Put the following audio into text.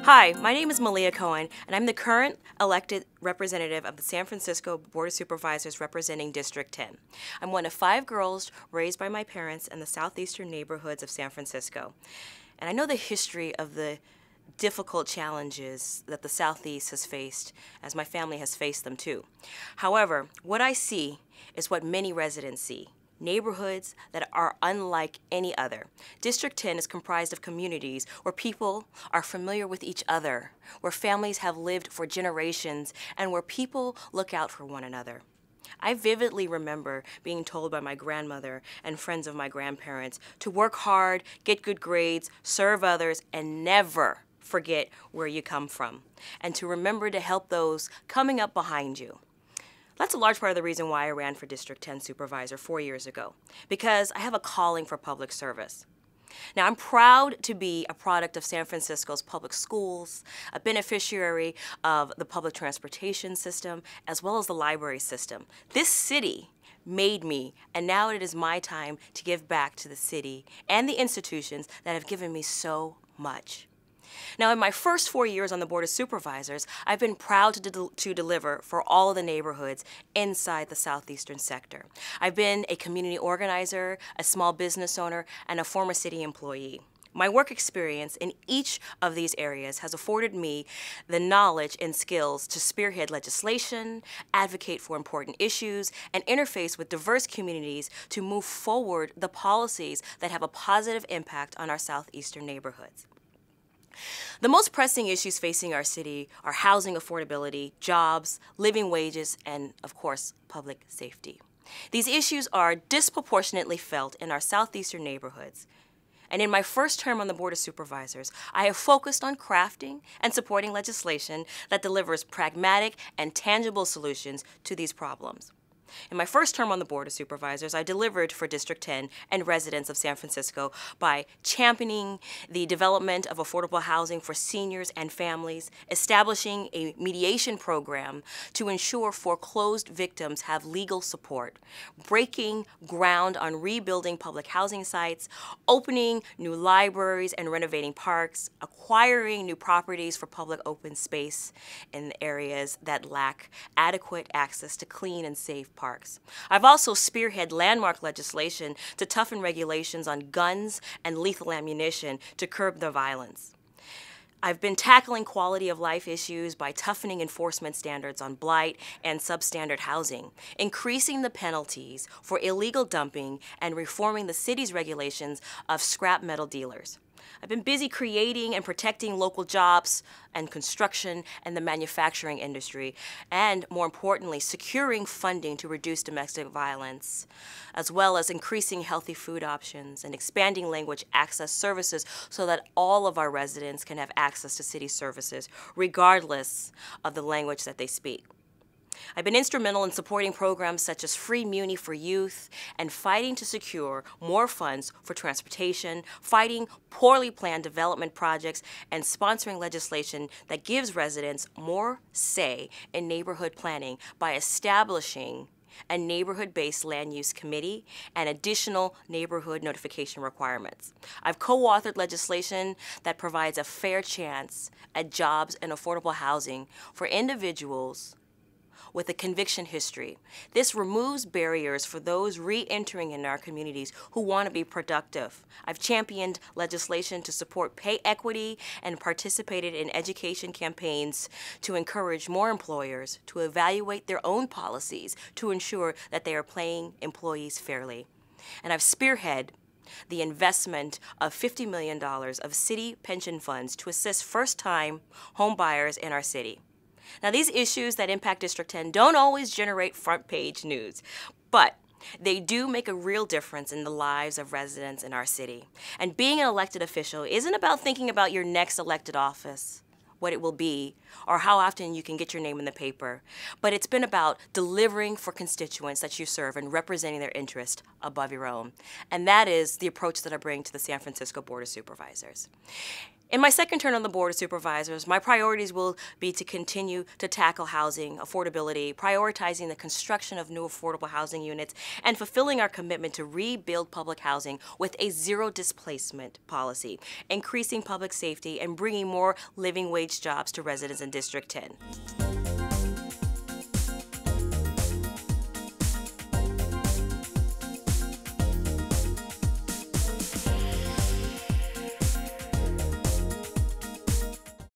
Hi, my name is Malia Cohen, and I'm the current elected representative of the San Francisco Board of Supervisors representing District 10. I'm one of 5 girls raised by my parents in the southeastern neighborhoods of San Francisco. And I know the history of the difficult challenges that the Southeast has faced, as my family has faced them too. However, what I see is what many residents see. Neighborhoods that are unlike any other. District 10 is comprised of communities where people are familiar with each other, where families have lived for generations, and where people look out for one another. I vividly remember being told by my grandmother and friends of my grandparents to work hard, get good grades, serve others, and never forget where you come from, and to remember to help those coming up behind you. That's a large part of the reason why I ran for District 10 Supervisor 4 years ago, because I have a calling for public service. Now, I'm proud to be a product of San Francisco's public schools, a beneficiary of the public transportation system, as well as the library system. This city made me, and now it is my time to give back to the city and the institutions that have given me so much. Now, in my first 4 years on the Board of Supervisors, I've been proud to deliver for all of the neighborhoods inside the southeastern sector. I've been a community organizer, a small business owner, and a former city employee. My work experience in each of these areas has afforded me the knowledge and skills to spearhead legislation, advocate for important issues, and interface with diverse communities to move forward the policies that have a positive impact on our southeastern neighborhoods. The most pressing issues facing our city are housing affordability, jobs, living wages, and, of course, public safety. These issues are disproportionately felt in our southeastern neighborhoods. And in my first term on the Board of Supervisors, I have focused on crafting and supporting legislation that delivers pragmatic and tangible solutions to these problems. In my first term on the Board of Supervisors, I delivered for District 10 and residents of San Francisco by championing the development of affordable housing for seniors and families, establishing a mediation program to ensure foreclosed victims have legal support, breaking ground on rebuilding public housing sites, opening new libraries and renovating parks, acquiring new properties for public open space in areas that lack adequate access to clean and safe parks. I've also spearheaded landmark legislation to toughen regulations on guns and lethal ammunition to curb the violence. I've been tackling quality of life issues by toughening enforcement standards on blight and substandard housing, increasing the penalties for illegal dumping, and reforming the city's regulations of scrap metal dealers. I've been busy creating and protecting local jobs and construction and the manufacturing industry, and more importantly, securing funding to reduce domestic violence, as well as increasing healthy food options and expanding language access services so that all of our residents can have access to city services, regardless of the language that they speak. I've been instrumental in supporting programs such as Free Muni for Youth and fighting to secure more funds for transportation, fighting poorly planned development projects, and sponsoring legislation that gives residents more say in neighborhood planning by establishing a neighborhood-based land use committee and additional neighborhood notification requirements. I've co-authored legislation that provides a fair chance at jobs and affordable housing for individuals with a conviction history. This removes barriers for those re-entering in our communities who want to be productive. I've championed legislation to support pay equity and participated in education campaigns to encourage more employers to evaluate their own policies to ensure that they are paying employees fairly. And I've spearheaded the investment of $50 million of city pension funds to assist first-time home buyers in our city. Now, these issues that impact District 10 don't always generate front-page news, but they do make a real difference in the lives of residents in our city. And being an elected official isn't about thinking about your next elected office, what it will be, or how often you can get your name in the paper, but it's been about delivering for constituents that you serve and representing their interest above your own. And that is the approach that I bring to the San Francisco Board of Supervisors. In my second term on the Board of Supervisors, my priorities will be to continue to tackle housing affordability, prioritizing the construction of new affordable housing units, and fulfilling our commitment to rebuild public housing with a zero displacement policy, increasing public safety, and bringing more living wage jobs to residents in District 10.